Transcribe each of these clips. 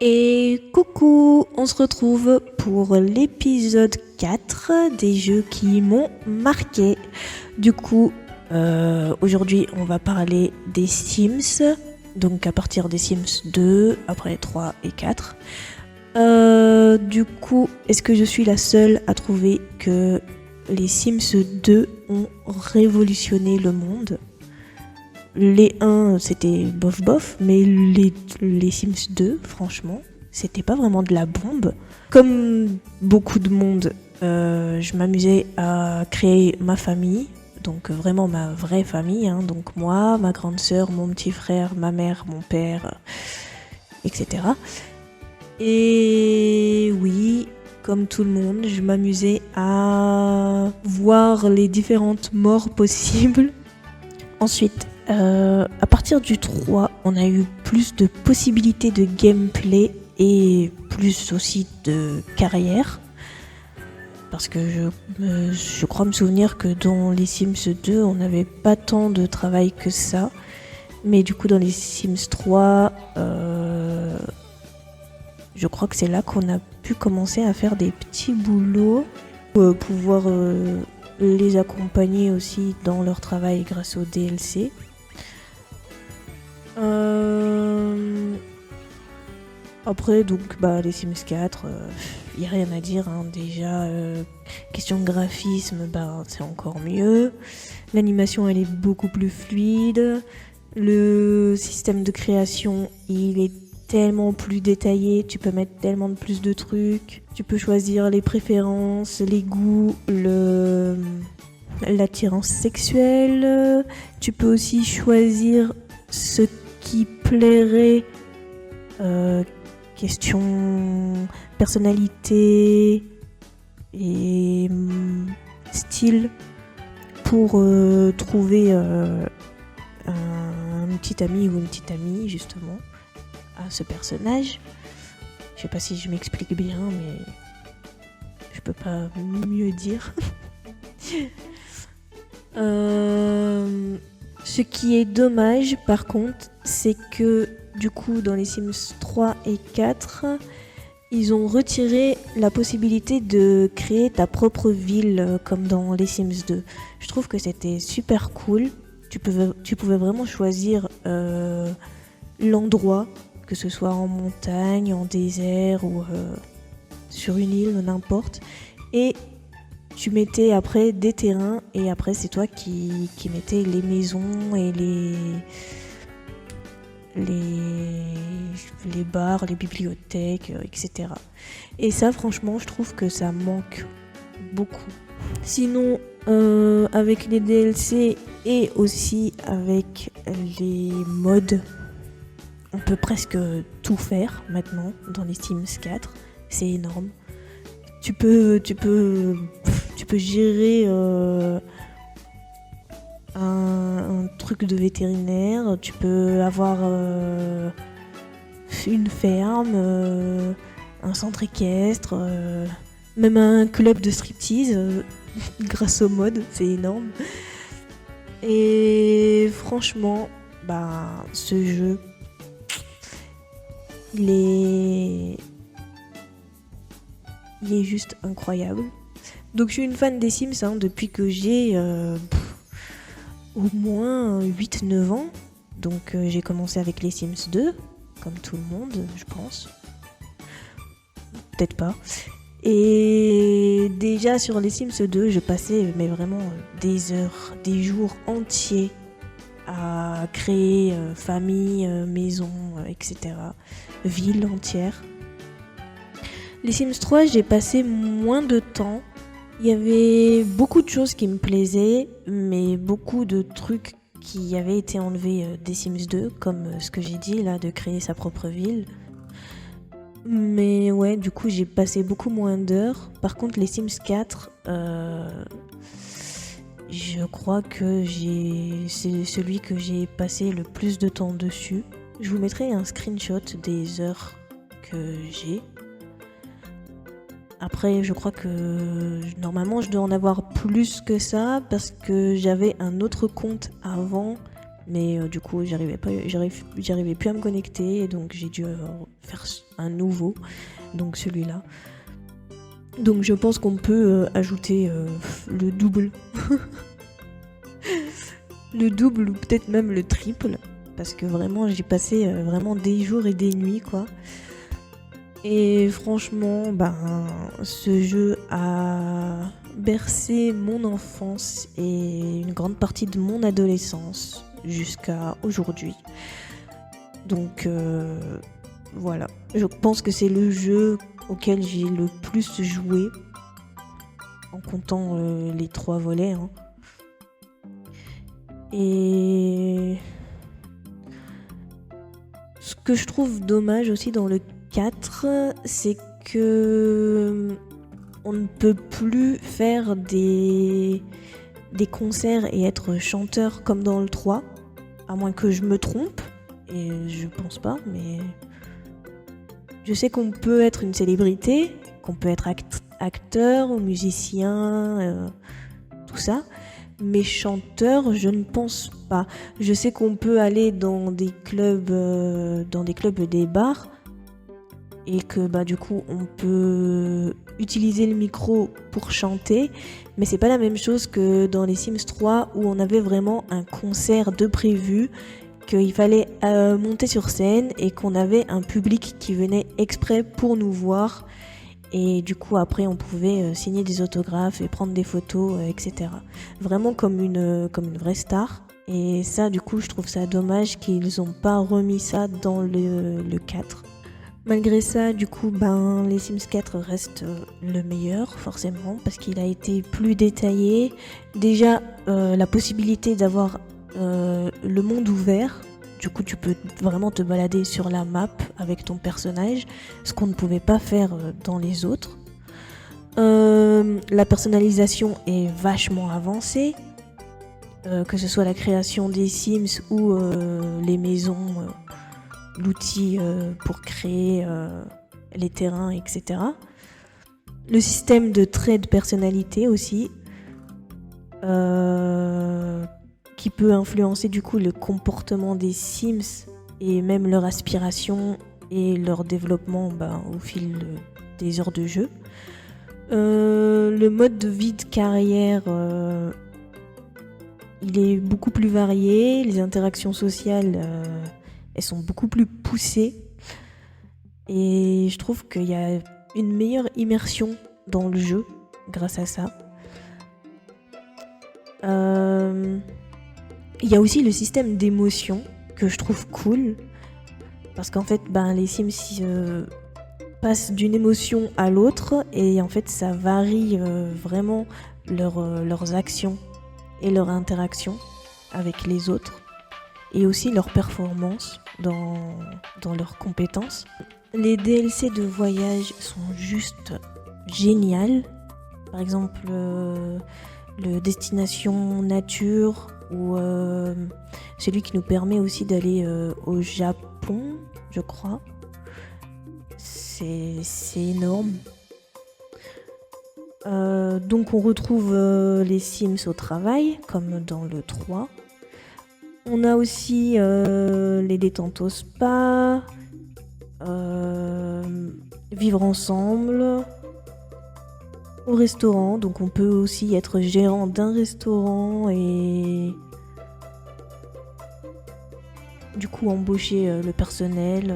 Et coucou, on se retrouve pour l'épisode 4 des jeux qui m'ont marqué. Du coup, aujourd'hui on va parler des Sims, donc à partir des Sims 2, après 3 et 4. Du coup, est-ce que je suis la seule à trouver que les Sims 2 ont révolutionné le monde ? Les 1 c'était bof bof, mais les Sims 2, franchement, c'était pas vraiment de la bombe. Comme beaucoup de monde, je m'amusais à créer ma famille, donc vraiment ma vraie famille, hein, donc moi, ma grande sœur, mon petit frère, ma mère, mon père, etc. Et oui, comme tout le monde, je m'amusais à voir les différentes morts possibles. Ensuite, à partir du 3, on a eu plus de possibilités de gameplay et plus aussi de carrière. Parce que je crois me souvenir que dans les Sims 2, on n'avait pas tant de travail que ça. Mais du coup, dans les Sims 3, je crois que c'est là qu'on a pu commencer à faire des petits boulots pour pouvoir les accompagner aussi dans leur travail grâce au DLC. Après, donc, les Sims 4, y a rien à dire, hein. Déjà, question de graphisme, c'est encore mieux. L'animation, elle est beaucoup plus fluide. Le système de création, il est tellement plus détaillé. Tu peux mettre tellement de plus de trucs. Tu peux choisir les préférences, les goûts, l'attirance sexuelle. Tu peux aussi choisir ce qui plairait, question personnalité et style, pour trouver un petit ami ou une petite amie justement à ce personnage. Je sais pas si je m'explique bien, mais je peux pas mieux dire. Ce qui est dommage par contre, c'est que du coup dans les Sims 3 et 4, ils ont retiré la possibilité de créer ta propre ville comme dans les Sims 2. Je trouve que c'était super cool. Tu pouvais vraiment choisir l'endroit, que ce soit en montagne, en désert ou sur une île, n'importe. Et tu mettais après des terrains et après c'est toi qui mettais les maisons et les bars, les bibliothèques, etc. Et ça, franchement, je trouve que ça manque beaucoup. Sinon, avec les DLC et aussi avec les mods, on peut presque tout faire maintenant dans les Sims 4. C'est énorme. Tu peux gérer un truc de vétérinaire, tu peux avoir une ferme, un centre équestre, même un club de striptease grâce au mode, c'est énorme. Et franchement, ce jeu, il est juste incroyable. Donc je suis une fan des Sims depuis que j'ai au moins 8-9 ans. Donc j'ai commencé avec les Sims 2, comme tout le monde, je pense. Peut-être pas. Et déjà sur les Sims 2, je passais vraiment des heures, des jours entiers à créer famille, maison, etc. Ville entière. Les Sims 3, j'ai passé moins de temps. Il y avait beaucoup de choses qui me plaisaient, mais beaucoup de trucs qui avaient été enlevés des Sims 2, comme ce que j'ai dit là, de créer sa propre ville. Mais ouais, du coup, j'ai passé beaucoup moins d'heures. Par contre, les Sims 4, je crois que c'est celui que j'ai passé le plus de temps dessus. Je vous mettrai un screenshot des heures que j'ai. Après, je crois que normalement, je dois en avoir plus que ça parce que j'avais un autre compte avant, mais du coup, j'arrivais plus à me connecter, donc j'ai dû faire un nouveau, donc celui-là. Donc je pense qu'on peut ajouter le double. Le double ou peut-être même le triple, parce que vraiment, j'ai passé vraiment des jours et des nuits, quoi. Et franchement, ce jeu a bercé mon enfance et une grande partie de mon adolescence jusqu'à aujourd'hui. Donc voilà, je pense que c'est le jeu auquel j'ai le plus joué, en comptant les 3 volets. Hein. Et ce que je trouve dommage aussi dans le 4, c'est que on ne peut plus faire des concerts et être chanteur comme dans le 3, à moins que je me trompe, et je pense pas, mais je sais qu'on peut être une célébrité, qu'on peut être acteur ou musicien, tout ça, mais chanteur, je ne pense pas. Je sais qu'on peut aller dans des clubs et des bars, et que du coup on peut utiliser le micro pour chanter, mais c'est pas la même chose que dans les Sims 3 où on avait vraiment un concert de prévu, qu'il fallait monter sur scène et qu'on avait un public qui venait exprès pour nous voir, et du coup après on pouvait signer des autographes et prendre des photos, etc. Vraiment comme une vraie star. Et ça, du coup, je trouve ça dommage qu'ils ont pas remis ça dans le 4. Malgré ça, du coup, les Sims 4 restent le meilleur, forcément, parce qu'il a été plus détaillé. Déjà, la possibilité d'avoir le monde ouvert. Du coup, tu peux vraiment te balader sur la map avec ton personnage, ce qu'on ne pouvait pas faire dans les autres. La personnalisation est vachement avancée. Que ce soit la création des Sims ou les maisons, l'outil pour créer les terrains, etc. Le système de traits de personnalité aussi, qui peut influencer du coup le comportement des Sims et même leur aspiration et leur développement au fil des heures de jeu. Le mode de vie de carrière, il est beaucoup plus varié, les interactions sociales, elles sont beaucoup plus poussées, et je trouve qu'il y a une meilleure immersion dans le jeu grâce à ça. Il y a aussi le système d'émotion que je trouve cool, parce qu'en fait les Sims passent d'une émotion à l'autre, et en fait ça varie vraiment leurs actions et leur interaction avec les autres, et aussi leur performance dans leurs compétences. Les DLC de voyage sont juste géniales. Par exemple, le Destination Nature, ou celui qui nous permet aussi d'aller au Japon, je crois. C'est énorme. Donc on retrouve les Sims au travail, comme dans le 3. On a aussi les détentes au spa, vivre ensemble, au restaurant. Donc on peut aussi être gérant d'un restaurant et du coup embaucher le personnel,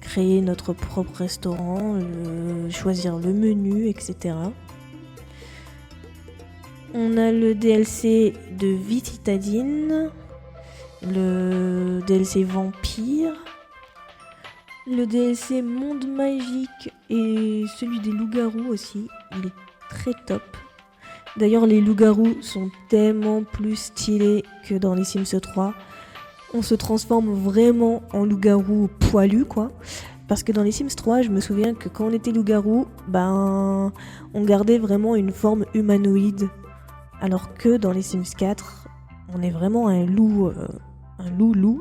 créer notre propre restaurant, choisir le menu, etc. On a le DLC de Vie citadine, le DLC Vampire, le DLC Monde magique et celui des loups-garous aussi. Il est très top. D'ailleurs, les loups-garous sont tellement plus stylés que dans les Sims 3. On se transforme vraiment en loup-garou poilu, quoi. Parce que dans les Sims 3, je me souviens que quand on était loup-garou, on gardait vraiment une forme humanoïde. Alors que dans les Sims 4, on est vraiment un loup,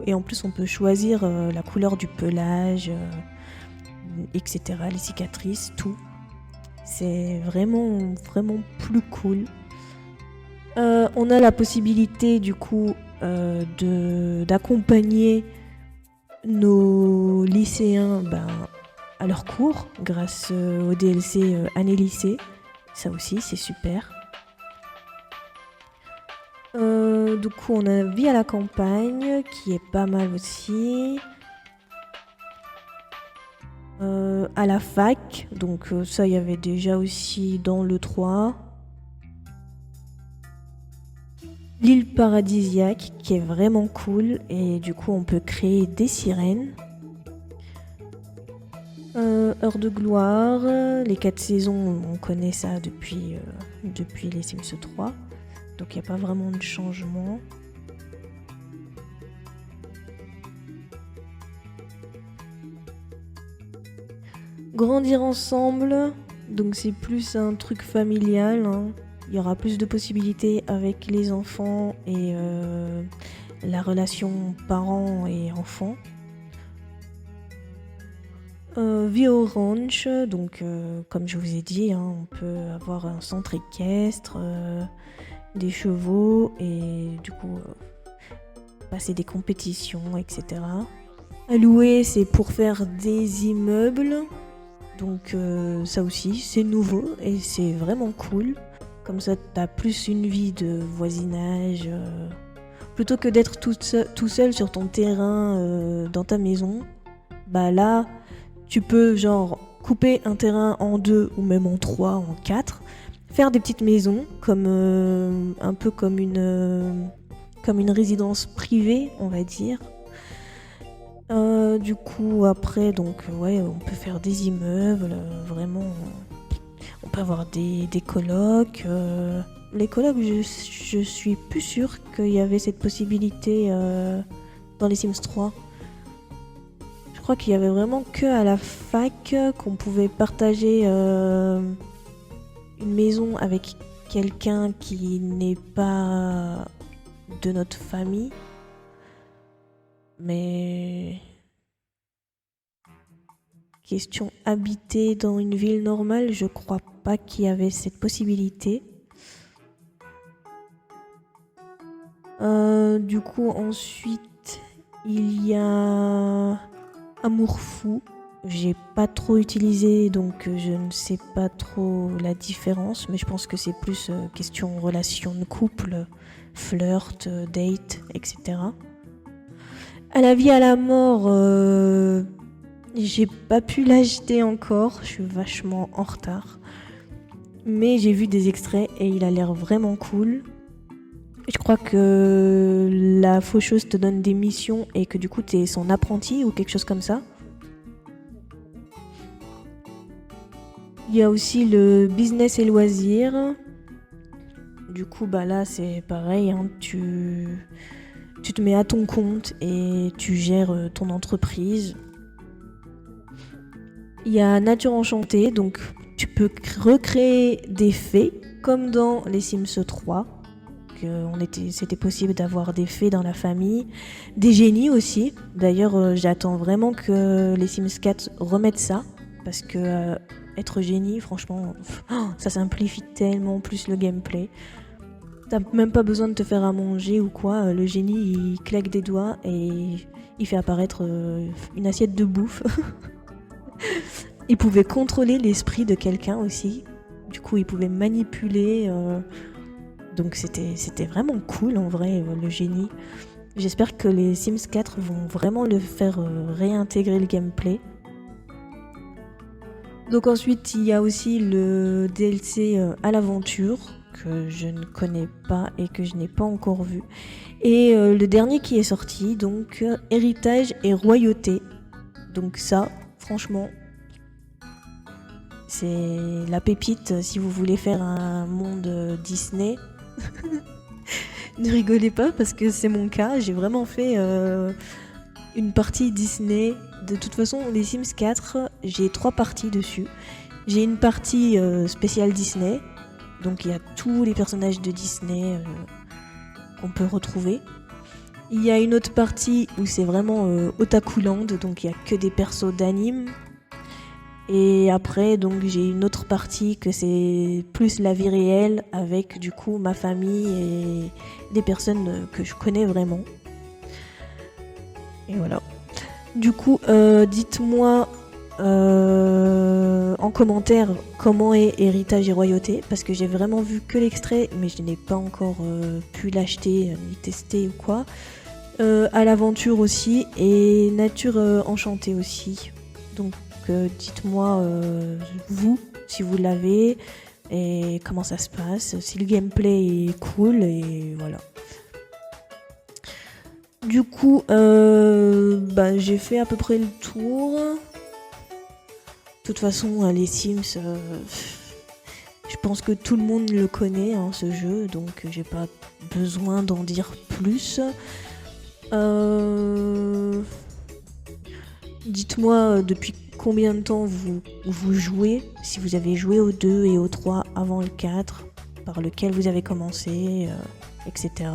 et en plus on peut choisir la couleur du pelage, etc., les cicatrices, tout. C'est vraiment, vraiment plus cool. On a la possibilité du coup d'accompagner nos lycéens à leur cours grâce au DLC année lycée. Ça aussi c'est super. Du coup on a Vie à la campagne qui est pas mal aussi. À la fac, donc ça il y avait déjà aussi dans le 3. L'île paradisiaque qui est vraiment cool et du coup on peut créer des sirènes. Heure de gloire, les 4 saisons on connaît ça depuis les Sims 3, donc il n'y a pas vraiment de changement. Grandir ensemble, donc c'est plus un truc familial, hein. Il y aura plus de possibilités avec les enfants et la relation parents et enfants. Vie au ranch, donc comme je vous ai dit, hein, on peut avoir un centre équestre, des chevaux et du coup passer des compétitions, etc. À louer, c'est pour faire des immeubles. Donc ça aussi, c'est nouveau et c'est vraiment cool. Comme ça, t'as plus une vie de voisinage. Plutôt que d'être tout seul sur ton terrain dans ta maison, là, tu peux genre couper un terrain en 2 ou même en 3, en 4. Faire des petites maisons, comme un peu comme une résidence privée, on va dire. Du coup après donc on peut faire des immeubles, vraiment on peut avoir des colocs. Les colocs je suis plus sûre qu'il y avait cette possibilité dans les Sims 3. Je crois qu'il y avait vraiment que à la fac qu'on pouvait partager une maison avec quelqu'un qui n'est pas de notre famille. Mais question habiter dans une ville normale, je crois pas qu'il y avait cette possibilité. Du coup ensuite il y a Amour fou. J'ai pas trop utilisé donc je ne sais pas trop la différence, mais je pense que c'est plus question relation de couple, flirt, date, etc. À la vie à la mort, j'ai pas pu l'acheter encore, je suis vachement en retard. Mais j'ai vu des extraits et il a l'air vraiment cool. Je crois que la faucheuse te donne des missions et que du coup t'es son apprenti ou quelque chose comme ça. Il y a aussi le business et loisirs. Du coup là c'est pareil, hein, tu te mets à ton compte et tu gères ton entreprise. Il y a Nature enchantée, donc tu peux recréer des fées comme dans les Sims 3. C'était possible d'avoir des fées dans la famille, des génies aussi. D'ailleurs, j'attends vraiment que les Sims 4 remettent ça parce que être génie, franchement, ça simplifie tellement plus le gameplay. T'as même pas besoin de te faire à manger ou quoi, le génie il claque des doigts et il fait apparaître une assiette de bouffe. Il pouvait contrôler l'esprit de quelqu'un aussi, du coup il pouvait manipuler, donc c'était vraiment cool en vrai, le génie. J'espère que les Sims 4 vont vraiment le faire réintégrer le gameplay. Donc ensuite il y a aussi le DLC à l'aventure, que je ne connais pas et que je n'ai pas encore vu. Et le dernier qui est sorti, donc Héritage et Royauté. Donc ça, franchement, c'est la pépite si vous voulez faire un monde Disney. Ne rigolez pas parce que c'est mon cas, j'ai vraiment fait une partie Disney. De toute façon, les Sims 4, j'ai 3 parties dessus. J'ai une partie spéciale Disney, donc il y a tous les personnages de Disney qu'on peut retrouver. Il y a une autre partie où c'est vraiment Otakuland, donc il y a que des persos d'anime. Et après, donc j'ai une autre partie que c'est plus la vie réelle avec du coup ma famille et des personnes que je connais vraiment. Et voilà. Du coup, dites-moi en commentaire comment est Héritage et Royauté, parce que j'ai vraiment vu que l'extrait, mais je n'ai pas encore pu l'acheter ni tester ou quoi. À l'aventure aussi, et Nature enchantée aussi. Donc dites-moi vous, si vous l'avez, et comment ça se passe, si le gameplay est cool, et voilà. Du coup, j'ai fait à peu près le tour. De toute façon, les Sims, je pense que tout le monde le connaît, hein, ce jeu, donc j'ai pas besoin d'en dire plus. Dites-moi depuis combien de temps vous jouez, si vous avez joué au 2 et au 3 avant le 4, par lequel vous avez commencé, etc.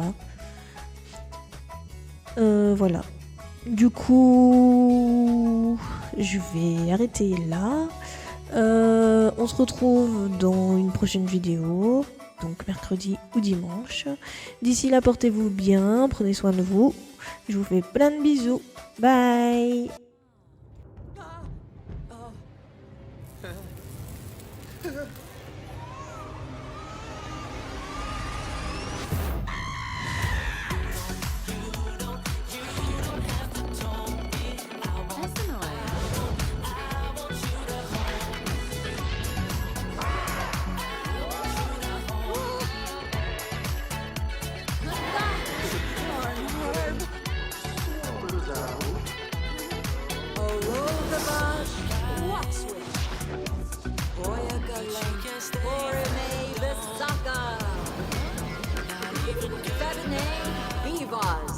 Voilà. Du coup, je vais arrêter là. On se retrouve dans une prochaine vidéo, donc mercredi ou dimanche. D'ici là, portez-vous bien, prenez soin de vous. Je vous fais plein de bisous. Bye. Viva!